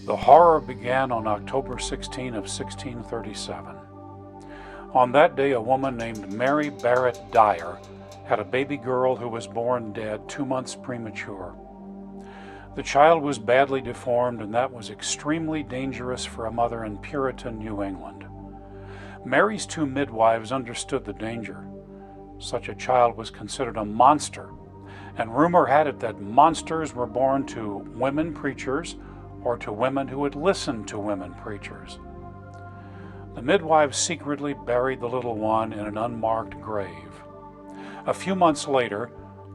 The horror began on October 16 of 1637. On that day, a woman named Mary Barrett Dyer had a baby girl who was born dead 2 months premature. The child was badly deformed, and that was extremely dangerous for a mother in Puritan New England. Mary's 2 midwives understood the danger. Such a child was considered a monster, and rumor had it that monsters were born to women preachers or to women who would listen to women preachers. The midwives secretly buried the little one in an unmarked grave. A few months later,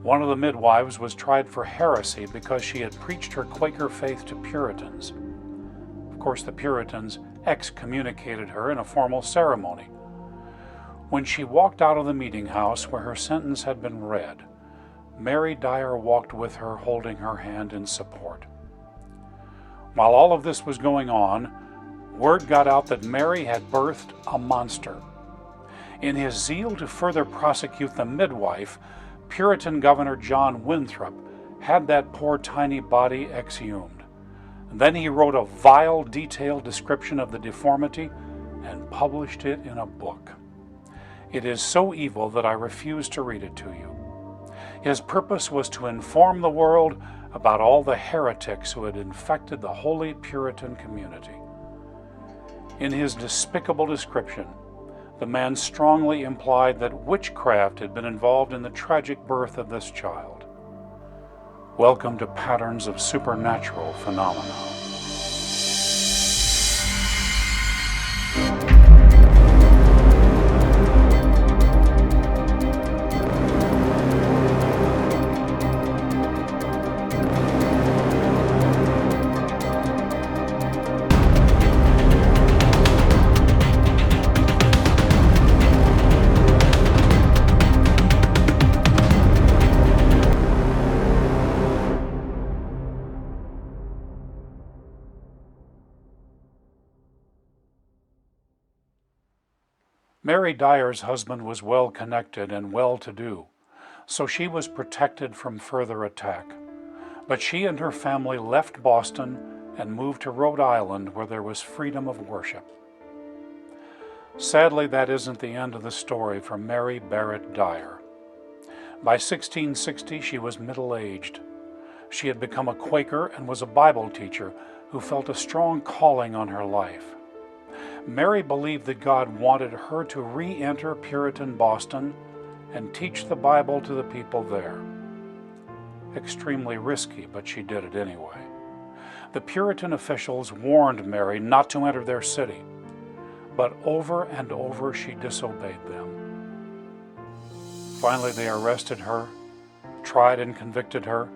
one of the midwives was tried for heresy because she had preached her Quaker faith to Puritans. Of course, the Puritans excommunicated her in a formal ceremony. When she walked out of the meeting house where her sentence had been read, Mary Dyer walked with her, holding her hand in support. While all of this was going on, word got out that Mary had birthed a monster. In his zeal to further prosecute the midwife, Puritan Governor John Winthrop had that poor tiny body exhumed. Then he wrote a vile, detailed description of the deformity and published it in a book. It is so evil that I refuse to read it to you. His purpose was to inform the world about all the heretics who had infected the holy Puritan community. In his despicable description, the man strongly implied that witchcraft had been involved in the tragic birth of this child. Welcome to Patterns of Supernatural Phenomena. Mary Dyer's husband was well-connected and well-to-do, so she was protected from further attack. But she and her family left Boston and moved to Rhode Island, where there was freedom of worship. Sadly, that isn't the end of the story for Mary Barrett Dyer. By 1660, she was middle-aged. She had become a Quaker and was a Bible teacher who felt a strong calling on her life. Mary believed that God wanted her to re-enter Puritan Boston and teach the Bible to the people there. Extremely risky, but she did it anyway. The Puritan officials warned Mary not to enter their city, but over and over she disobeyed them. Finally, they arrested her, tried and convicted her,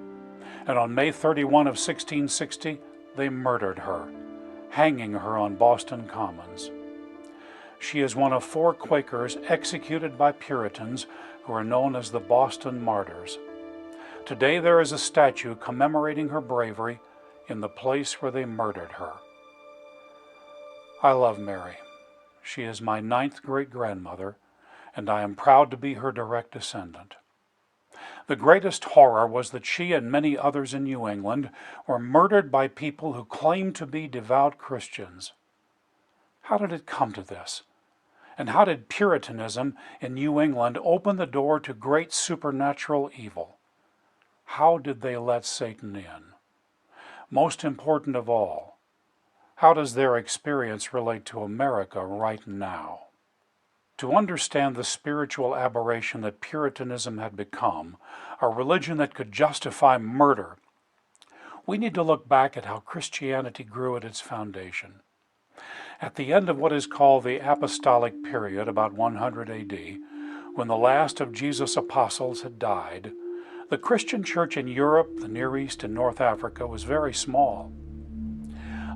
and on May 31 of 1660, they murdered her, hanging her on Boston Commons. She is one of 4 Quakers executed by Puritans who are known as the Boston Martyrs. Today there is a statue commemorating her bravery in the place where they murdered her. I love Mary. She is my 9th great-grandmother, and I am proud to be her direct descendant. The greatest horror was that she and many others in New England were murdered by people who claimed to be devout Christians. How did it come to this? And how did Puritanism in New England open the door to great supernatural evil? How did they let Satan in? Most important of all, how does their experience relate to America right now? To understand the spiritual aberration that Puritanism had become, a religion that could justify murder, we need to look back at how Christianity grew at its foundation. At the end of what is called the Apostolic period, about 100 AD, when the last of Jesus' apostles had died, the Christian church in Europe, the Near East, and North Africa was very small.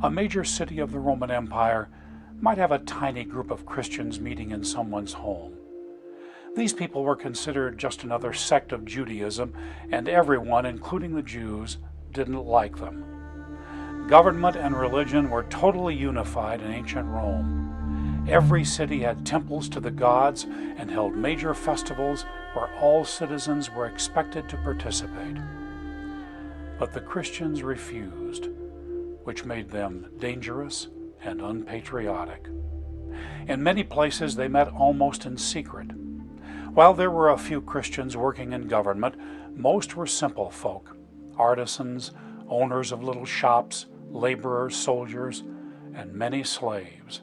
A major city of the Roman Empire might have a tiny group of Christians meeting in someone's home. These people were considered just another sect of Judaism, and everyone, including the Jews, didn't like them. Government and religion were totally unified in ancient Rome. Every city had temples to the gods and held major festivals where all citizens were expected to participate. But the Christians refused. which made them dangerous and unpatriotic. In many places they met almost in secret. While there were a few Christians working in government, most were simple folk, artisans, owners of little shops, laborers, soldiers, and many slaves,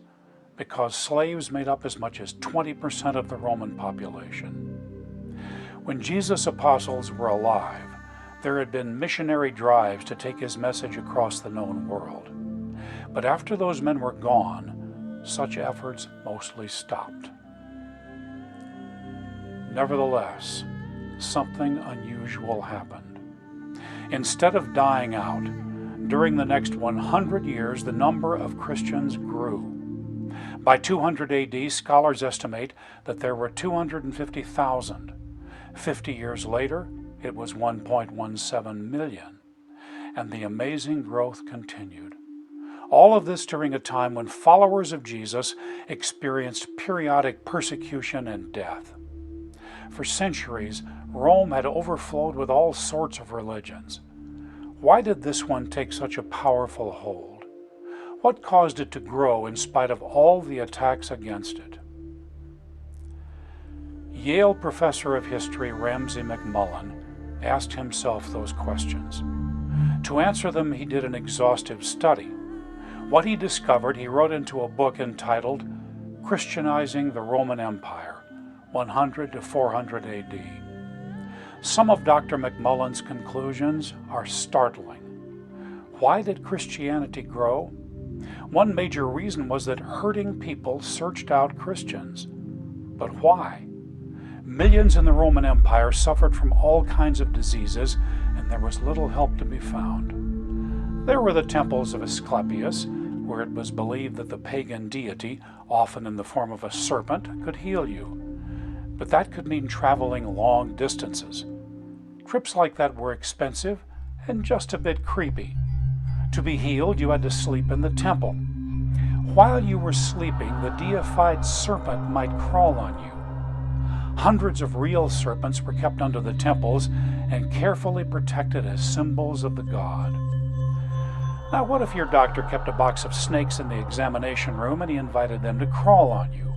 because slaves made up as much as 20% of the Roman population. When Jesus' apostles were alive, there had been missionary drives to take his message across the known world. But after those men were gone, such efforts mostly stopped. Nevertheless, something unusual happened. Instead of dying out, during the next 100 years, the number of Christians grew. By 200 AD, scholars estimate that there were 250,000. 50 years later, it was 1.17 million, and the amazing growth continued. All of this during a time when followers of Jesus experienced periodic persecution and death. For centuries, Rome had overflowed with all sorts of religions. Why did this one take such a powerful hold? What caused it to grow in spite of all the attacks against it? Yale professor of history Ramsay MacMullen asked himself those questions. To answer them, he did an exhaustive study. What he discovered, he wrote into a book entitled Christianizing the Roman Empire, 100 to 400 AD. Some of Dr. MacMullen's conclusions are startling. Why did Christianity grow? One major reason was that hurting people searched out Christians. But why? Millions in the Roman Empire suffered from all kinds of diseases, and there was little help to be found. There were the temples of Asclepius, where it was believed that the pagan deity, often in the form of a serpent, could heal you. But that could mean traveling long distances. Trips like that were expensive and just a bit creepy. To be healed, you had to sleep in the temple. While you were sleeping, the deified serpent might crawl on you. Hundreds of real serpents were kept under the temples and carefully protected as symbols of the god. Now, what if your doctor kept a box of snakes in the examination room and he invited them to crawl on you?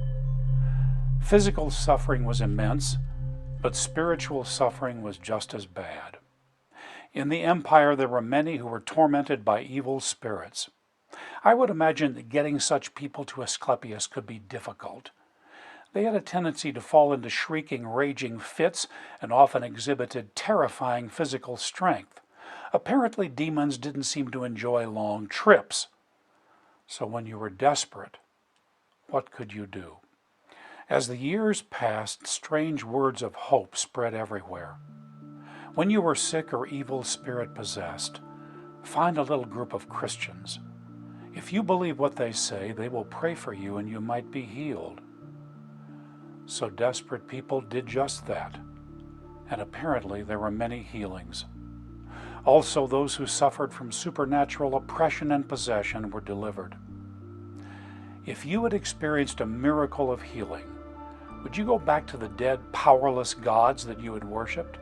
Physical suffering was immense, but spiritual suffering was just as bad. In the empire, there were many who were tormented by evil spirits. I would imagine that getting such people to Asclepius could be difficult. They had a tendency to fall into shrieking, raging fits and often exhibited terrifying physical strength. Apparently, demons didn't seem to enjoy long trips. So when you were desperate, what could you do? As the years passed, strange words of hope spread everywhere. When you were sick or evil spirit possessed, find a little group of Christians. If you believe what they say, they will pray for you and you might be healed. So desperate people did just that, and apparently there were many healings. Also, those who suffered from supernatural oppression and possession were delivered. If you had experienced a miracle of healing, would you go back to the dead, powerless gods that you had worshipped?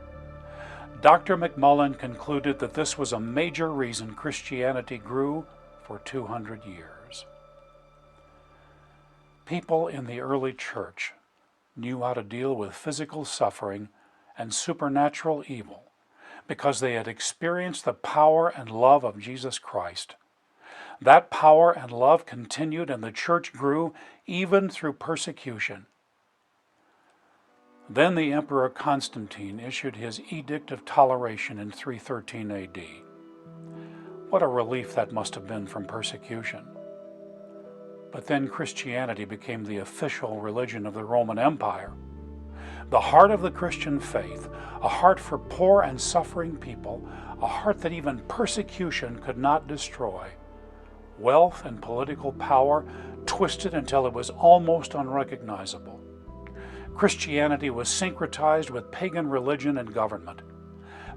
Dr. MacMullen concluded that this was a major reason Christianity grew for 200 years. People in the early church knew how to deal with physical suffering and supernatural evil because they had experienced the power and love of Jesus Christ. That power and love continued, and the church grew even through persecution. Then the Emperor Constantine issued his Edict of Toleration in 313 AD. What a relief that must have been from persecution. But then Christianity became the official religion of the Roman Empire. The heart of the Christian faith, a heart for poor and suffering people, a heart that even persecution could not destroy. Wealth and political power twisted until it was almost unrecognizable. Christianity was syncretized with pagan religion and government.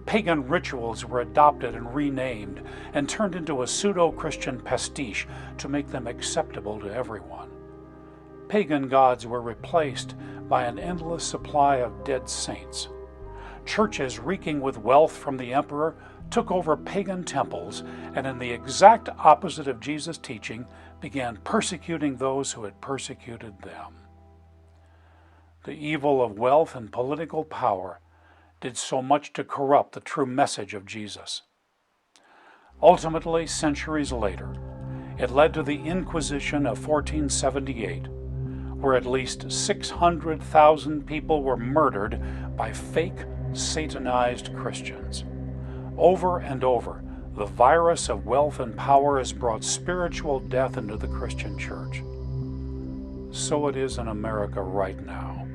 Pagan rituals were adopted and renamed and turned into a pseudo-Christian pastiche to make them acceptable to everyone. Pagan gods were replaced by an endless supply of dead saints. Churches reeking with wealth from the emperor took over pagan temples, and in the exact opposite of Jesus' teaching, began persecuting those who had persecuted them. The evil of wealth and political power did so much to corrupt the true message of Jesus. Ultimately, centuries later, it led to the Inquisition of 1478, where at least 600,000 people were murdered by fake, Satanized Christians. Over and over, the virus of wealth and power has brought spiritual death into the Christian church. So it is in America right now,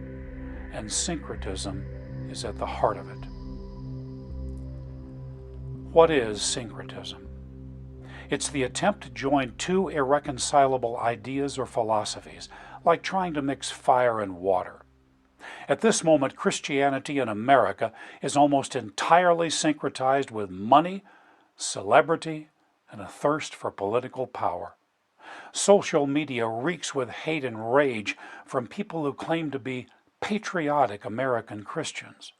and syncretism is at the heart of it. What is syncretism? It's the attempt to join two irreconcilable ideas or philosophies, like trying to mix fire and water. At this moment, Christianity in America is almost entirely syncretized with money, celebrity, and a thirst for political power. Social media reeks with hate and rage from people who claim to be patriotic American Christians.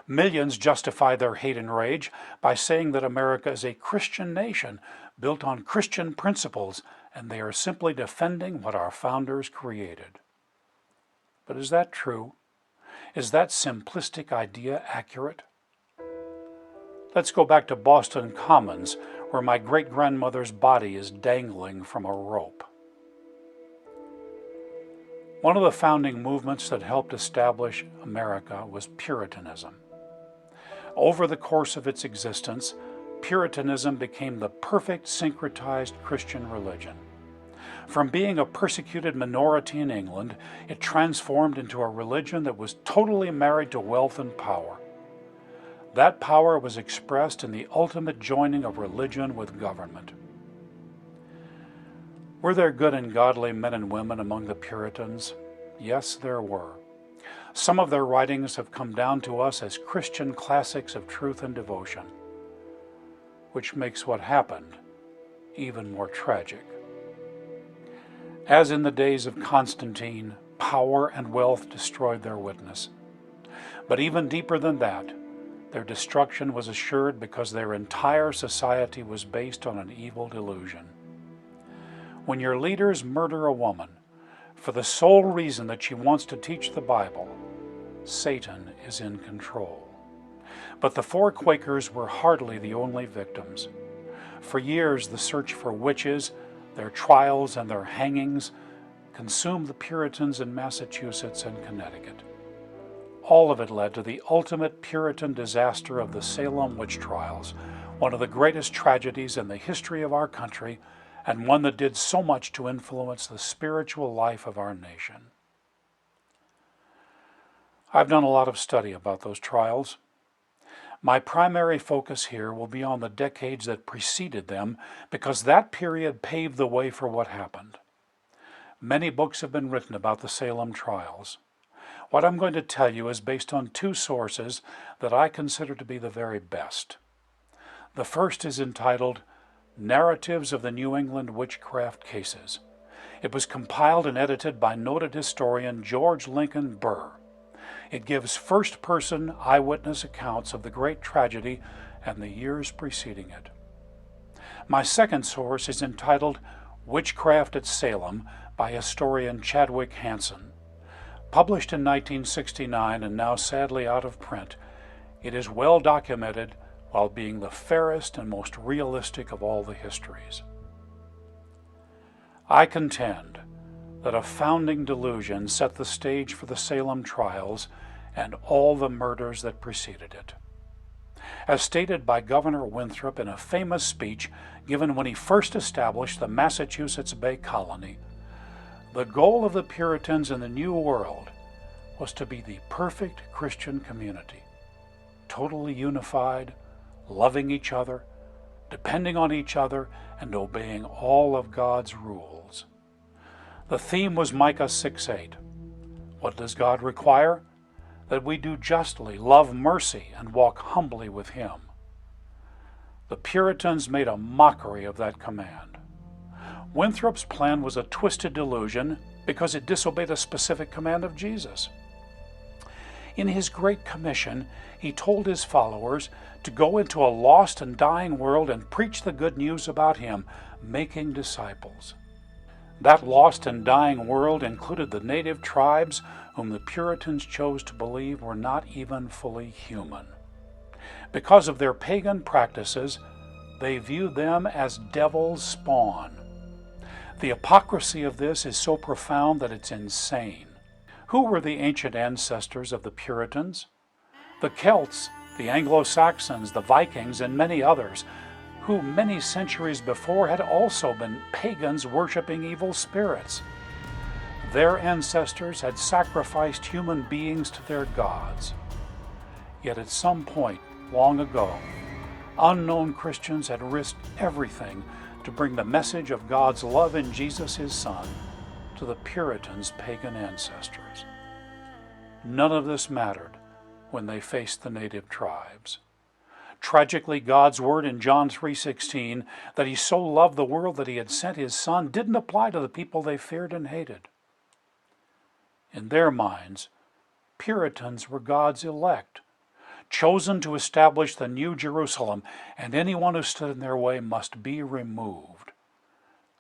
Millions justify their hate and rage by saying that America is a Christian nation built on Christian principles, and they are simply defending what our founders created. But is that true? Is that simplistic idea accurate? Let's go back to Boston Commons, where my great-grandmother's body is dangling from a rope. One of the founding movements that helped establish America was Puritanism. Over the course of its existence, Puritanism became the perfect syncretized Christian religion. From being a persecuted minority in England, it transformed into a religion that was totally married to wealth and power. That power was expressed in the ultimate joining of religion with government. Were there good and godly men and women among the Puritans? Yes, there were. Some of their writings have come down to us as Christian classics of truth and devotion, which makes what happened even more tragic. As in the days of Constantine, power and wealth destroyed their witness. But even deeper than that, their destruction was assured because their entire society was based on an evil delusion. When your leaders murder a woman for the sole reason that she wants to teach the Bible, Satan is in control. But the four Quakers were hardly the only victims. For years, the search for witches, their trials, and their hangings consumed the Puritans in Massachusetts and Connecticut. All of it led to the ultimate Puritan disaster of the Salem Witch Trials, one of the greatest tragedies in the history of our country, and one that did so much to influence the spiritual life of our nation. I've done a lot of study about those trials. My primary focus here will be on the decades that preceded them, because that period paved the way for what happened. Many books have been written about the Salem trials. What I'm going to tell you is based on two sources that I consider to be the very best. The first is entitled Narratives of the New England Witchcraft Cases. It was compiled and edited by noted historian George Lincoln Burr. It gives first-person eyewitness accounts of the great tragedy and the years preceding it. My second source is entitled Witchcraft at Salem by historian Chadwick Hansen. Published in 1969 and now sadly out of print, it is well documented while being the fairest and most realistic of all the histories. I contend that a founding delusion set the stage for the Salem trials and all the murders that preceded it. As stated by Governor Winthrop in a famous speech given when he first established the Massachusetts Bay Colony, the goal of the Puritans in the New World was to be the perfect Christian community, totally unified, loving each other, depending on each other, and obeying all of God's rules. The theme was Micah 6:8. What does God require? That we do justly, love mercy, and walk humbly with Him. The Puritans made a mockery of that command. Winthrop's plan was a twisted delusion because it disobeyed a specific command of Jesus. In his Great Commission, he told his followers to go into a lost and dying world and preach the good news about him, making disciples. That lost and dying world included the native tribes whom the Puritans chose to believe were not even fully human. Because of their pagan practices, they viewed them as devil's spawn. The hypocrisy of this is so profound that it's insane. Who were the ancient ancestors of the Puritans? The Celts, the Anglo-Saxons, the Vikings, and many others, who many centuries before had also been pagans worshiping evil spirits. Their ancestors had sacrificed human beings to their gods. Yet at some point, long ago, unknown Christians had risked everything to bring the message of God's love in Jesus, his Son, to the Puritans' pagan ancestors. None of this mattered when they faced the native tribes. Tragically, God's word in John 3:16, that he so loved the world that he had sent his Son, didn't apply to the people they feared and hated. In their minds, Puritans were God's elect, chosen to establish the New Jerusalem, and anyone who stood in their way must be removed.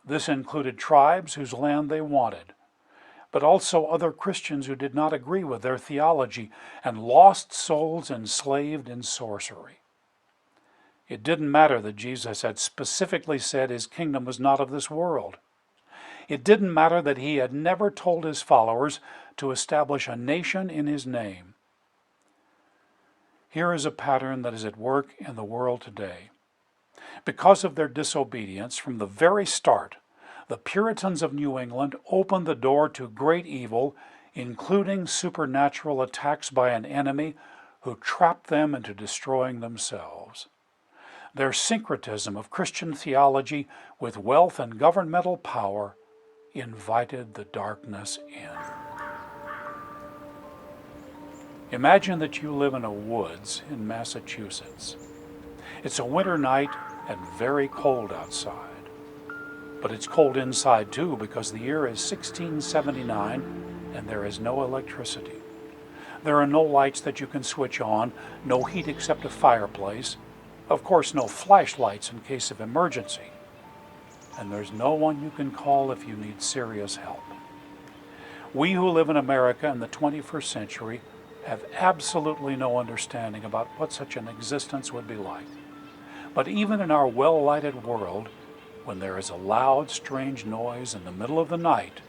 This included tribes whose land they wanted, but also other Christians who did not agree with their theology, and lost souls enslaved in sorcery. It didn't matter that Jesus had specifically said his kingdom was not of this world. It didn't matter that he had never told his followers to establish a nation in his name. Here is a pattern that is at work in the world today. Because of their disobedience from the very start, the Puritans of New England opened the door to great evil, including supernatural attacks by an enemy who trapped them into destroying themselves. Their syncretism of Christian theology with wealth and governmental power invited the darkness in. Imagine that you live in a woods in Massachusetts. It's a winter night and very cold outside. But it's cold inside too, because the year is 1679 and there is no electricity. There are no lights that you can switch on, no heat except a fireplace, of course no flashlights in case of emergency, and there's no one you can call if you need serious help. We who live in America in the 21st century have absolutely no understanding about what such an existence would be like. But even in our well-lighted world, when there is a loud, strange noise in the middle of the night,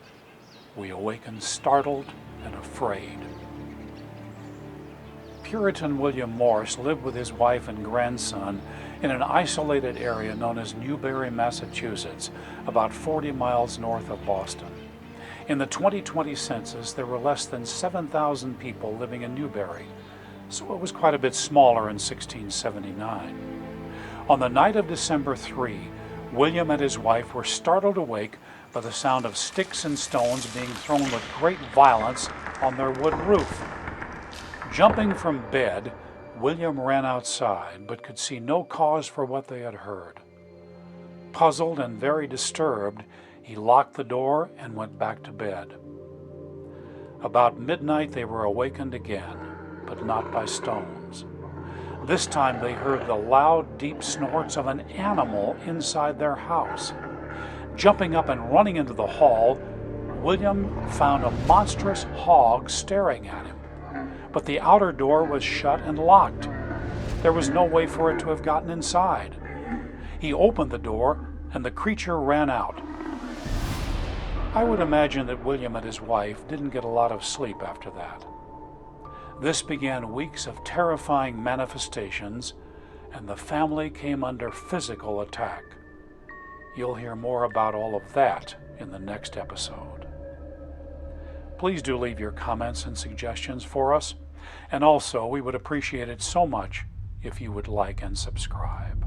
we awaken startled and afraid. Puritan William Morse lived with his wife and grandson in an isolated area known as Newbury, Massachusetts, about 40 miles north of Boston. In the 2020 census, there were less than 7,000 people living in Newbury, so it was quite a bit smaller in 1679. On the night of December 3, William and his wife were startled awake by the sound of sticks and stones being thrown with great violence on their wood roof. Jumping from bed, William ran outside, but could see no cause for what they had heard. Puzzled and very disturbed, he locked the door and went back to bed. About midnight they were awakened again, but not by stones. This time they heard the loud, deep snorts of an animal inside their house. Jumping up and running into the hall, William found a monstrous hog staring at him. But the outer door was shut and locked. There was no way for it to have gotten inside. He opened the door, and the creature ran out. I would imagine that William and his wife didn't get a lot of sleep after that. This began weeks of terrifying manifestations, and the family came under physical attack. You'll hear more about all of that in the next episode. Please do leave your comments and suggestions for us, and also we would appreciate it so much if you would like and subscribe.